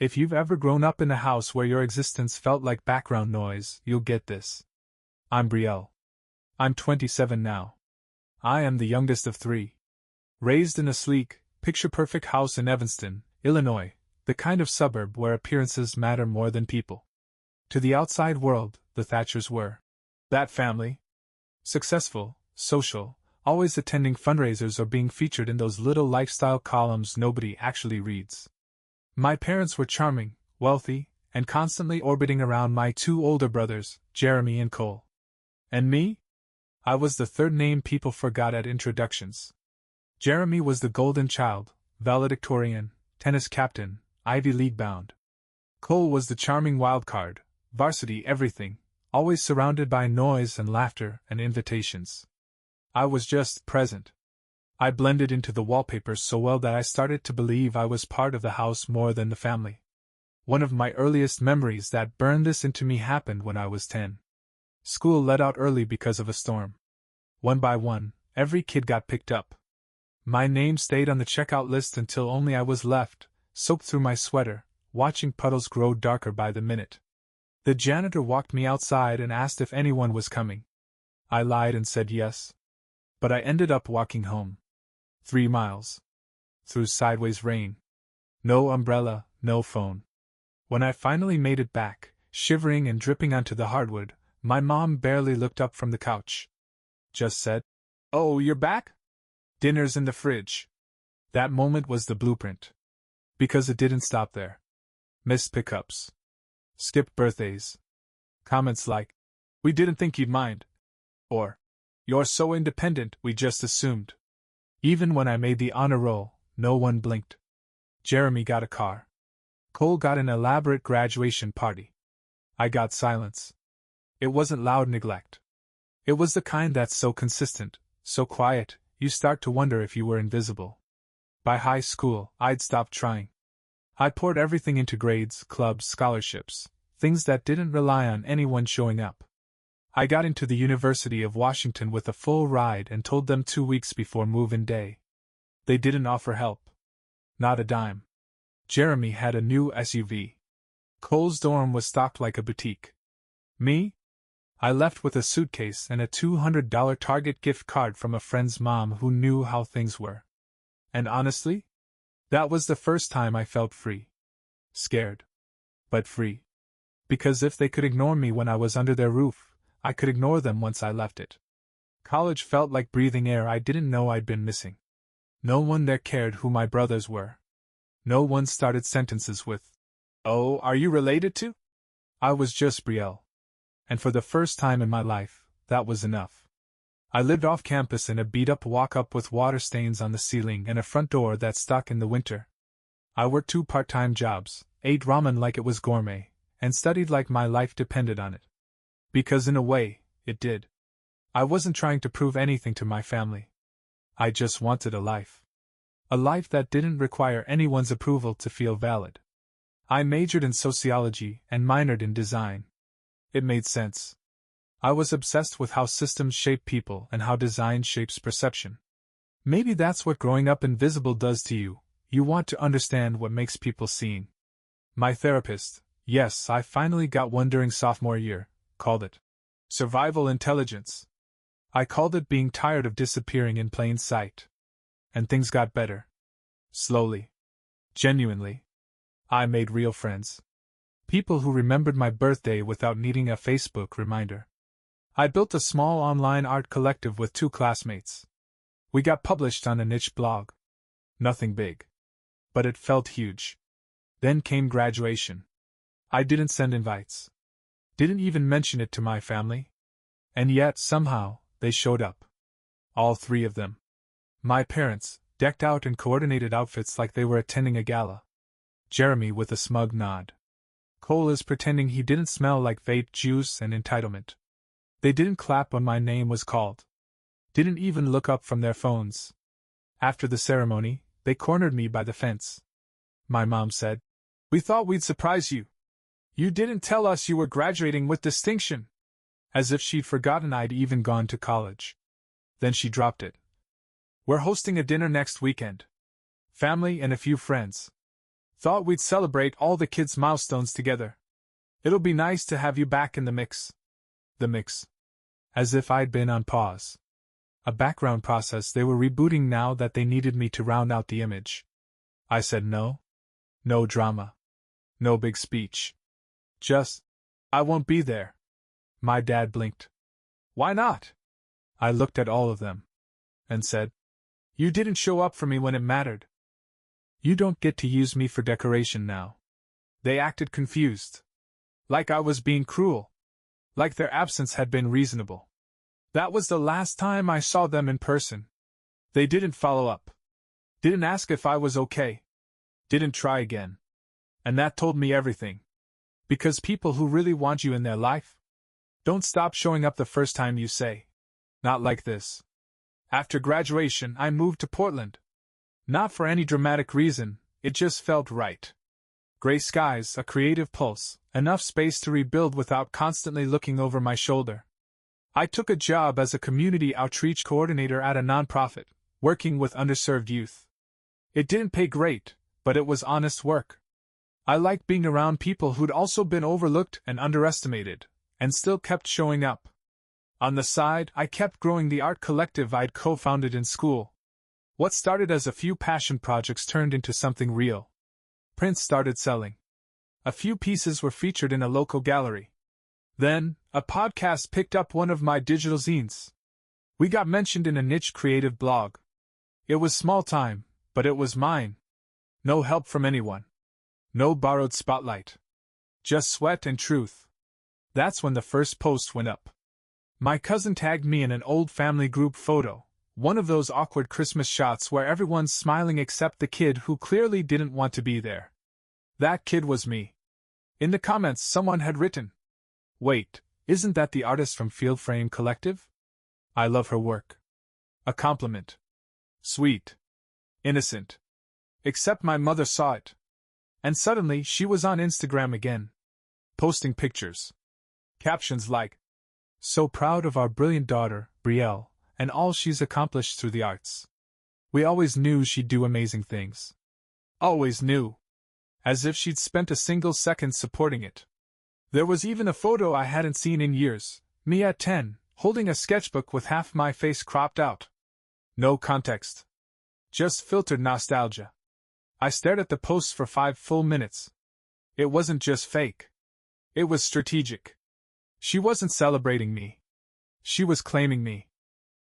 If you've ever grown up in a house where your existence felt like background noise, you'll get this. I'm Brielle. I'm 27 now. I am the youngest of three. Raised in a sleek, picture-perfect house in Evanston, Illinois, the kind of suburb where appearances matter more than people. To the outside world, the Thatchers were that family. Successful, social, always attending fundraisers or being featured in those little lifestyle columns nobody actually reads. My parents were charming, wealthy, and constantly orbiting around my two older brothers, Jeremy and Cole. And me? I was the third name people forgot at introductions. Jeremy was the golden child, valedictorian, tennis captain, Ivy League bound. Cole was the charming wild card, varsity everything, always surrounded by noise and laughter and invitations. I was just present. I blended into the wallpaper so well that I started to believe I was part of the house more than the family. One of my earliest memories that burned this into me happened when I was 10. School let out early because of a storm. One by one, every kid got picked up. My name stayed on the checkout list until only I was left, soaked through my sweater, watching puddles grow darker by the minute. The janitor walked me outside and asked if anyone was coming. I lied and said yes. But I ended up walking home. 3 miles. Through sideways rain. No umbrella, no phone. When I finally made it back, shivering and dripping onto the hardwood, my mom barely looked up from the couch. Just said, "Oh, you're back? Dinner's in the fridge." That moment was the blueprint. Because it didn't stop there. Missed pickups. Skipped birthdays. Comments like, "We didn't think you'd mind." Or, "You're so independent, we just assumed." Even when I made the honor roll, no one blinked. Jeremy got a car. Cole got an elaborate graduation party. I got silence. It wasn't loud neglect. It was the kind that's so consistent, so quiet, you start to wonder if you were invisible. By high school, I'd stopped trying. I poured everything into grades, clubs, scholarships, things that didn't rely on anyone showing up. I got into the University of Washington with a full ride and told them 2 weeks before move-in day. They didn't offer help. Not a dime. Jeremy had a new SUV. Cole's dorm was stocked like a boutique. Me? I left with a suitcase and a $200 Target gift card from a friend's mom who knew how things were. And honestly, that was the first time I felt free. Scared. But free. Because if they could ignore me when I was under their roof, I could ignore them once I left it. College felt like breathing air I didn't know I'd been missing. No one there cared who my brothers were. No one started sentences with, "Oh, are you related to?" I was just Brielle. And for the first time in my life, that was enough. I lived off campus in a beat-up walk-up with water stains on the ceiling and a front door that stuck in the winter. I worked 2 part-time jobs, ate ramen like it was gourmet, and studied like my life depended on it. Because in a way, it did. I wasn't trying to prove anything to my family. I just wanted a life. A life that didn't require anyone's approval to feel valid. I majored in sociology and minored in design. It made sense. I was obsessed with how systems shape people and how design shapes perception. Maybe that's what growing up invisible does to you. You want to understand what makes people seen. My therapist, yes, I finally got one during sophomore year, called it survival intelligence. I called it being tired of disappearing in plain sight. And things got better. Slowly. Genuinely. I made real friends. People who remembered my birthday without needing a Facebook reminder. I built a small online art collective with 2 classmates. We got published on a niche blog. Nothing big. But it felt huge. Then came graduation. I didn't send invites. Didn't even mention it to my family. And yet, somehow, they showed up. All 3 of them. My parents, decked out in coordinated outfits like they were attending a gala. Jeremy with a smug nod. Cole is pretending he didn't smell like vape juice and entitlement. They didn't clap when my name was called. Didn't even look up from their phones. After the ceremony, they cornered me by the fence. My mom said, "We thought we'd surprise you. You didn't tell us you were graduating with distinction." As if she'd forgotten I'd even gone to college. Then she dropped it. "We're hosting a dinner next weekend. Family and a few friends." Thought we'd celebrate all the kids' milestones together. It'll be nice to have you back in the mix. The mix. As if I'd been on pause. A background process they were rebooting now that they needed me to round out the image. I said no. No drama. No big speech. Just, I won't be there. My dad blinked. Why not? I looked at all of them. And said, you didn't show up for me when it mattered. You don't get to use me for decoration now. They acted confused. Like I was being cruel. Like their absence had been reasonable. That was the last time I saw them in person. They didn't follow up. Didn't ask if I was okay. Didn't try again. And that told me everything. Because people who really want you in their life don't stop showing up the first time you say, not like this. After graduation, I moved to Portland. Not for any dramatic reason, it just felt right. Gray skies, a creative pulse, enough space to rebuild without constantly looking over my shoulder. I took a job as a community outreach coordinator at a nonprofit, working with underserved youth. It didn't pay great, but it was honest work. I liked being around people who'd also been overlooked and underestimated, and still kept showing up. On the side, I kept growing the art collective I'd co-founded in school. What started as a few passion projects turned into something real. Prints started selling. A few pieces were featured in a local gallery. Then, a podcast picked up one of my digital zines. We got mentioned in a niche creative blog. It was small time, but it was mine. No help from anyone. No borrowed spotlight. Just sweat and truth. That's when the first post went up. My cousin tagged me in an old family group photo, one of those awkward Christmas shots where everyone's smiling except the kid who clearly didn't want to be there. That kid was me. In the comments, someone had written, "Wait, isn't that the artist from Field Frame Collective? I love her work." A compliment. Sweet. Innocent. Except my mother saw it. And suddenly she was on Instagram again. Posting pictures. Captions like, "So proud of our brilliant daughter, Brielle, and all she's accomplished through the arts. We always knew she'd do amazing things. Always knew." As if she'd spent a single second supporting it. There was even a photo I hadn't seen in years, me at 10, holding a sketchbook with half my face cropped out. No context. Just filtered nostalgia. I stared at the post for 5 full minutes. It wasn't just fake. It was strategic. She wasn't celebrating me. She was claiming me.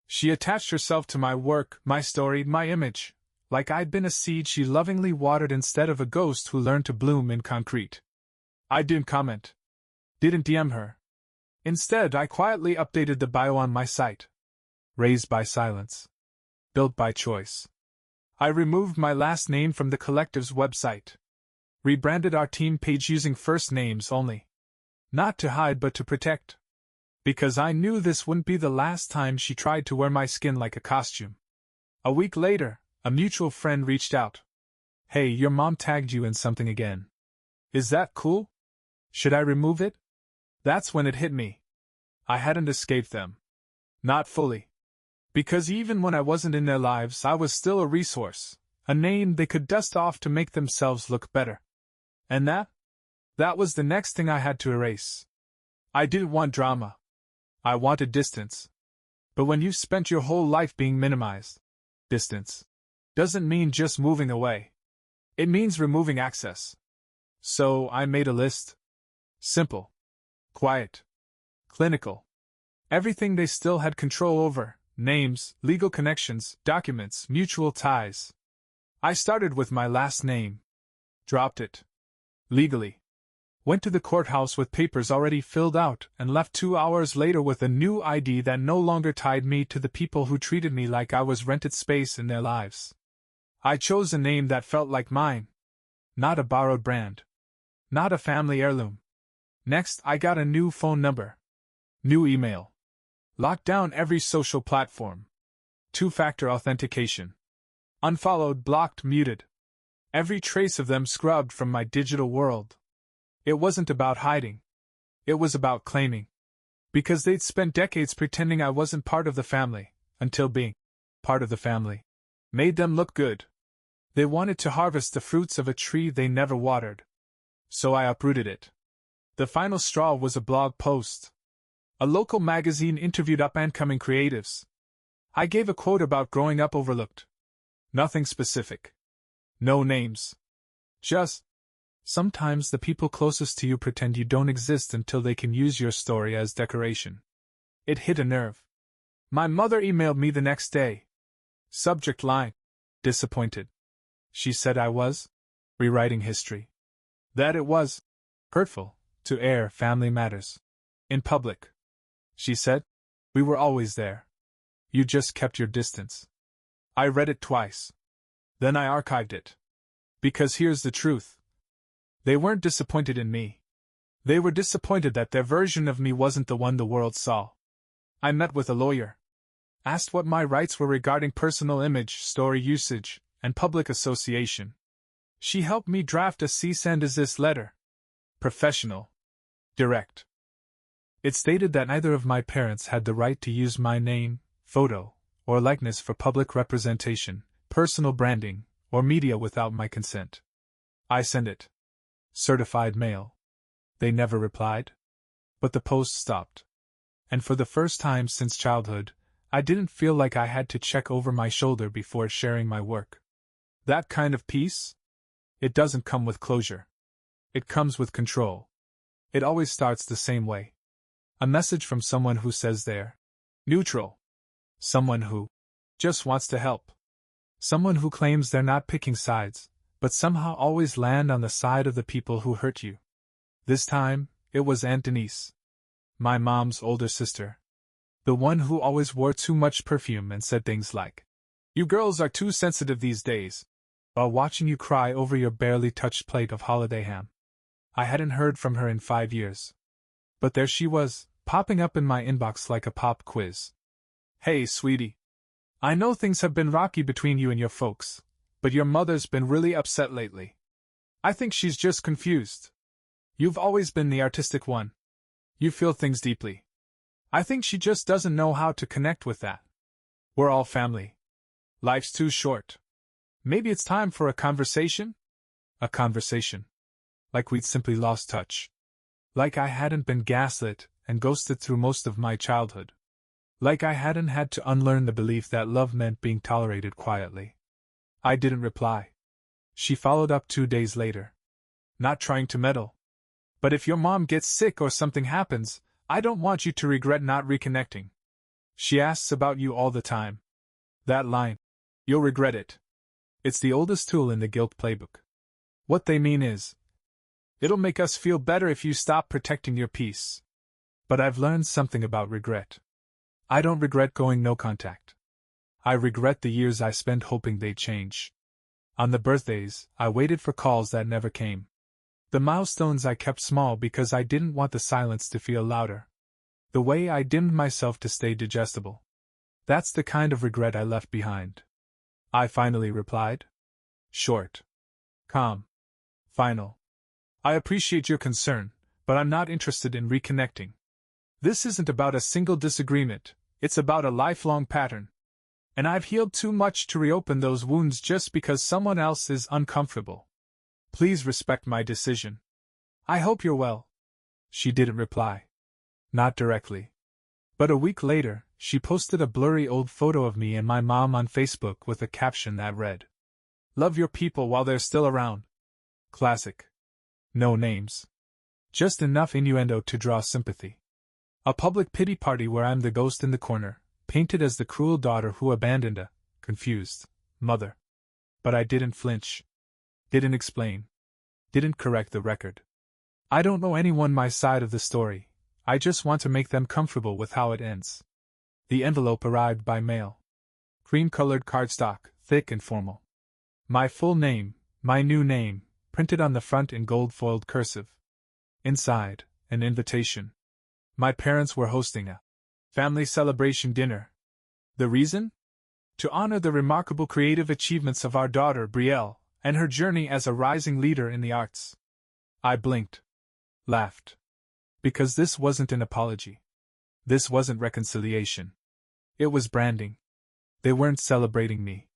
She attached herself to my work, my story, my image, like I'd been a seed she lovingly watered instead of a ghost who learned to bloom in concrete. I didn't comment. Didn't DM her. Instead, I quietly updated the bio on my site. Raised by silence. Built by choice. I removed my last name from the collective's website. Rebranded our team page using first names only. Not to hide but to protect. Because I knew this wouldn't be the last time she tried to wear my skin like a costume. A week later, a mutual friend reached out. "Hey, your mom tagged you in something again. Is that cool? Should I remove it?" That's when it hit me. I hadn't escaped them. Not fully. Because even when I wasn't in their lives, I was still a resource, a name they could dust off to make themselves look better. And that was the next thing I had to erase. I didn't want drama. I wanted distance. But when you've spent your whole life being minimized, distance doesn't mean just moving away. It means removing access. So I made a list. Simple. Quiet. Clinical. Everything they still had control over: names, legal connections, documents, mutual ties. I started with my last name. Dropped it. Legally. Went to the courthouse with papers already filled out and left 2 hours later with a new ID that no longer tied me to the people who treated me like I was rented space in their lives. I chose a name that felt like mine. Not a borrowed brand. Not a family heirloom. Next, I got a new phone number. New email. Locked down every social platform. 2-factor authentication. Unfollowed, blocked, muted. Every trace of them scrubbed from my digital world. It wasn't about hiding. It was about claiming. Because they'd spent decades pretending I wasn't part of the family, until being part of the family made them look good. They wanted to harvest the fruits of a tree they never watered. So I uprooted it. The final straw was a blog post. A local magazine interviewed up-and-coming creatives. I gave a quote about growing up overlooked. Nothing specific. No names. Just, sometimes the people closest to you pretend you don't exist until they can use your story as decoration. It hit a nerve. My mother emailed me the next day. Subject line: disappointed. She said I was rewriting history. That it was hurtful to air family matters in public. She said, we were always there. You just kept your distance. I read it twice. Then I archived it. Because here's the truth. They weren't disappointed in me. They were disappointed that their version of me wasn't the one the world saw. I met with a lawyer. Asked what my rights were regarding personal image, story usage, and public association. She helped me draft a cease and desist letter. Professional. Direct. It stated that neither of my parents had the right to use my name, photo, or likeness for public representation, personal branding, or media without my consent. I sent it. Certified mail. They never replied. But the post stopped. And for the first time since childhood, I didn't feel like I had to check over my shoulder before sharing my work. That kind of peace? It doesn't come with closure. It comes with control. It always starts the same way. A message from someone who says they're neutral. Someone who just wants to help. Someone who claims they're not picking sides, but somehow always land on the side of the people who hurt you. This time, it was Aunt Denise. My mom's older sister. The one who always wore too much perfume and said things like, "You girls are too sensitive these days," while watching you cry over your barely touched plate of holiday ham. I hadn't heard from her in 5 years. But there she was, popping up in my inbox like a pop quiz. "Hey, sweetie. I know things have been rocky between you and your folks, but your mother's been really upset lately. I think she's just confused. You've always been the artistic one. You feel things deeply. I think she just doesn't know how to connect with that. We're all family. Life's too short. Maybe it's time for a conversation?" A conversation. Like we'd simply lost touch. Like I hadn't been gaslit and ghosted through most of my childhood. Like I hadn't had to unlearn the belief that love meant being tolerated quietly. I didn't reply. She followed up 2 days later. "Not trying to meddle. But if your mom gets sick or something happens, I don't want you to regret not reconnecting. She asks about you all the time." That line. You'll regret it. It's the oldest tool in the guilt playbook. What they mean is, it'll make us feel better if you stop protecting your peace. But I've learned something about regret. I don't regret going no contact. I regret the years I spent hoping they'd change. On the birthdays, I waited for calls that never came. The milestones I kept small because I didn't want the silence to feel louder. The way I dimmed myself to stay digestible. That's the kind of regret I left behind. I finally replied. Short. Calm. Final. "I appreciate your concern, but I'm not interested in reconnecting. This isn't about a single disagreement, it's about a lifelong pattern. And I've healed too much to reopen those wounds just because someone else is uncomfortable. Please respect my decision. I hope you're well." She didn't reply. Not directly. But a week later, she posted a blurry old photo of me and my mom on Facebook with a caption that read, "Love your people while they're still around." Classic. No names. Just enough innuendo to draw sympathy. A public pity party where I'm the ghost in the corner, painted as the cruel daughter who abandoned a confused mother. But I didn't flinch. Didn't explain. Didn't correct the record. I don't know anyone my side of the story. I just want to make them comfortable with how it ends. The envelope arrived by mail. Cream-colored cardstock, thick and formal. My full name, my new name, printed on the front in gold-foiled cursive. Inside, an invitation. My parents were hosting a family celebration dinner. The reason? To honor the remarkable creative achievements of our daughter Brielle, and her journey as a rising leader in the arts. I blinked. Laughed. Because this wasn't an apology. This wasn't reconciliation. It was branding. They weren't celebrating me.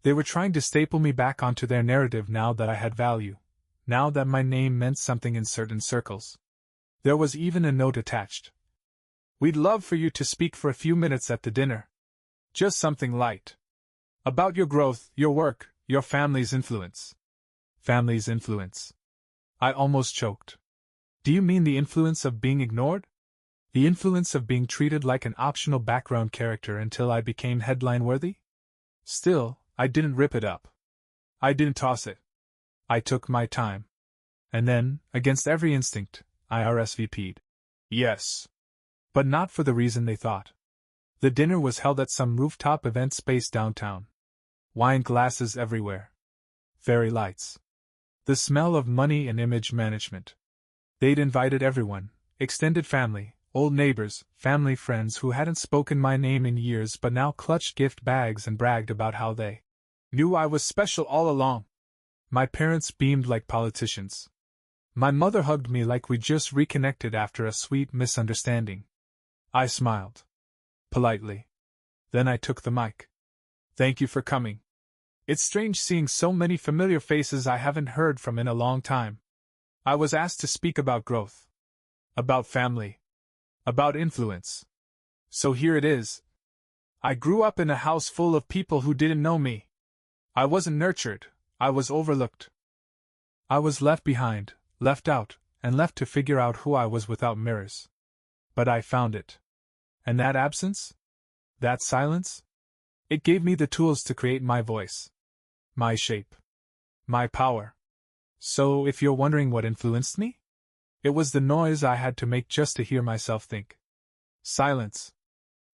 They were trying to staple me back onto their narrative now that I had value, now that my name meant something in certain circles. There was even a note attached. "We'd love for you to speak for a few minutes at the dinner. Just something light. About your growth, your work, your family's influence." Family's influence. I almost choked. Do you mean the influence of being ignored? The influence of being treated like an optional background character until I became headline-worthy? Still, I didn't rip it up. I didn't toss it. I took my time. And then, against every instinct, I RSVP'd. Yes. But not for the reason they thought. The dinner was held at some rooftop event space downtown. Wine glasses everywhere. Fairy lights. The smell of money and image management. They'd invited everyone, extended family, old neighbors, family friends who hadn't spoken my name in years but now clutched gift bags and bragged about how they knew I was special all along. My parents beamed like politicians. My mother hugged me like we'd just reconnected after a sweet misunderstanding. I smiled. Politely. Then I took the mic. "Thank you for coming. It's strange seeing so many familiar faces I haven't heard from in a long time. I was asked to speak about growth. About family. About influence. So here it is. I grew up in a house full of people who didn't know me. I wasn't nurtured, I was overlooked. I was left behind, left out, and left to figure out who I was without mirrors. But I found it. And that absence? That silence? It gave me the tools to create my voice. My shape. My power. So, if you're wondering what influenced me? It was the noise I had to make just to hear myself think. Silence.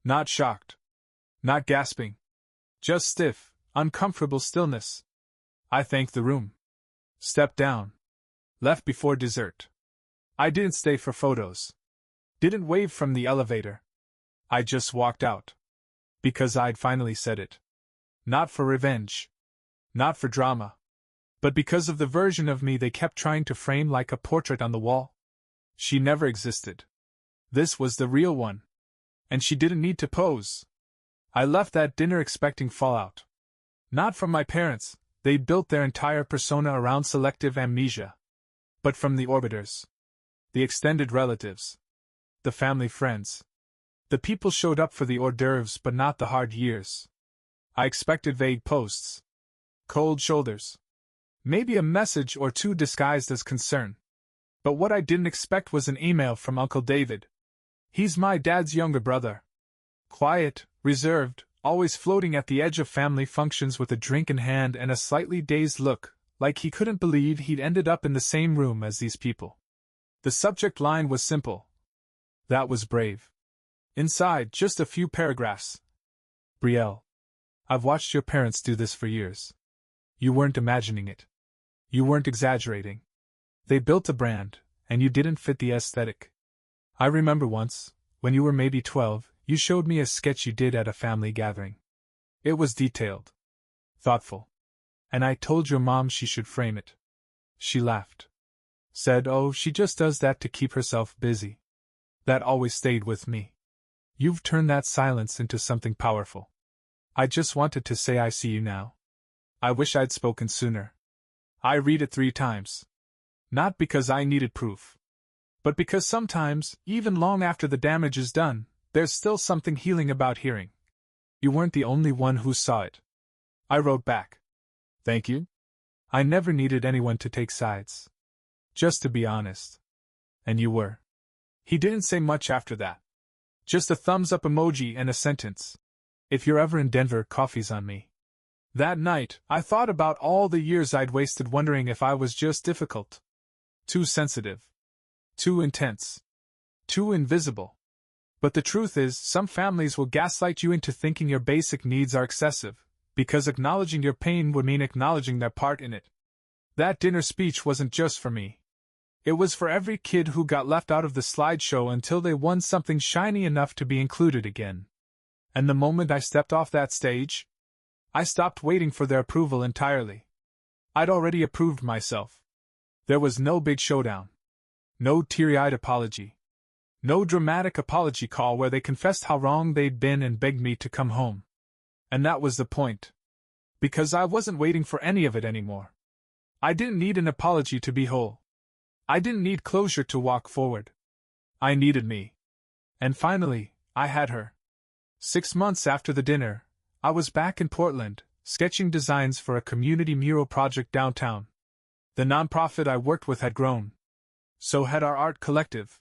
Not shocked. Not gasping. Just stiff, uncomfortable stillness. I thanked the room. Stepped down. Left before dessert. I didn't stay for photos. Didn't wave from the elevator. I just walked out. Because I'd finally said it. Not for revenge. Not for drama. But because of the version of me they kept trying to frame like a portrait on the wall. She never existed. This was the real one. And she didn't need to pose. I left that dinner expecting fallout. Not from my parents, they'd built their entire persona around selective amnesia. But from the orbiters. The extended relatives. The family friends. The people showed up for the hors d'oeuvres but not the hard years. I expected vague posts. Cold shoulders. Maybe a message or two disguised as concern. But what I didn't expect was an email from Uncle David. He's my dad's younger brother. Quiet, reserved, always floating at the edge of family functions with a drink in hand and a slightly dazed look, like he couldn't believe he'd ended up in the same room as these people. The subject line was simple. That was brave. Inside, just a few paragraphs. Brielle. I've watched your parents do this for years. You weren't imagining it. You weren't exaggerating. They built a brand, and you didn't fit the aesthetic. I remember once, when you were maybe 12, you showed me a sketch you did at a family gathering. It was detailed. Thoughtful. And I told your mom she should frame it. She laughed. Said, oh, she just does that to keep herself busy. That always stayed with me. You've turned that silence into something powerful. I just wanted to say I see you now. I wish I'd spoken sooner. I read it 3 times. Not because I needed proof. But because sometimes, even long after the damage is done, there's still something healing about hearing. You weren't the only one who saw it. I wrote back. Thank you. I never needed anyone to take sides. Just to be honest. And you were. He didn't say much after that. Just a thumbs up emoji and a sentence. If you're ever in Denver, coffee's on me. That night, I thought about all the years I'd wasted wondering if I was just difficult. Too sensitive. Too intense. Too invisible. But the truth is, some families will gaslight you into thinking your basic needs are excessive, because acknowledging your pain would mean acknowledging their part in it. That dinner speech wasn't just for me. It was for every kid who got left out of the slideshow until they won something shiny enough to be included again. And the moment I stepped off that stage, I stopped waiting for their approval entirely. I'd already approved myself. There was no big showdown. No teary-eyed apology. No dramatic apology call where they confessed how wrong they'd been and begged me to come home. And that was the point. Because I wasn't waiting for any of it anymore. I didn't need an apology to be whole. I didn't need closure to walk forward. I needed me. And finally, I had her. 6 months after the dinner, I was back in Portland, sketching designs for a community mural project downtown. The nonprofit I worked with had grown. So had our art collective.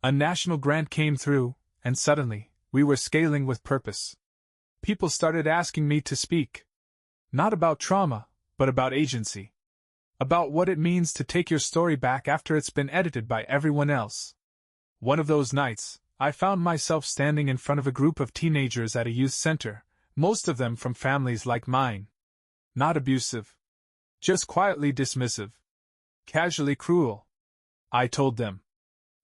A national grant came through, and suddenly, we were scaling with purpose. People started asking me to speak. Not about trauma, but about agency. About what it means to take your story back after it's been edited by everyone else. One of those nights, I found myself standing in front of a group of teenagers at a youth center, most of them from families like mine. Not abusive. Just quietly dismissive. Casually cruel. I told them,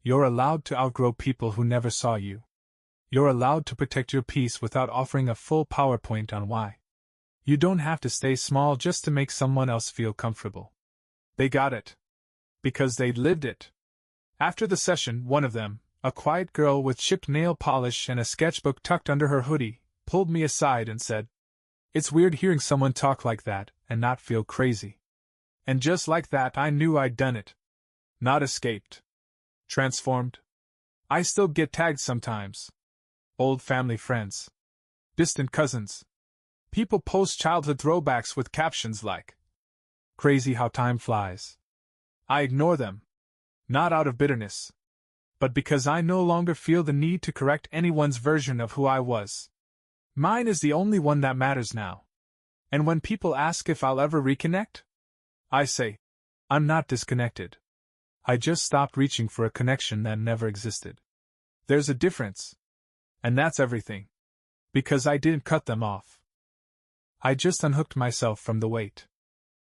"You're allowed to outgrow people who never saw you. You're allowed to protect your peace without offering a full PowerPoint on why. You don't have to stay small just to make someone else feel comfortable." They got it. Because they'd lived it. After the session, one of them, a quiet girl with chipped nail polish and a sketchbook tucked under her hoodie, pulled me aside and said, "It's weird hearing someone talk like that and not feel crazy." And just like that, I knew I'd done it. Not escaped. Transformed. I still get tagged sometimes. Old family friends. Distant cousins. People post childhood throwbacks with captions like, "Crazy how time flies." I ignore them. Not out of bitterness. But because I no longer feel the need to correct anyone's version of who I was. Mine is the only one that matters now. And when people ask if I'll ever reconnect, I say, I'm not disconnected. I just stopped reaching for a connection that never existed. There's a difference. And that's everything. Because I didn't cut them off. I just unhooked myself from the weight.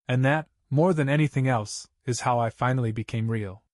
And that, more than anything else, is how I finally became real.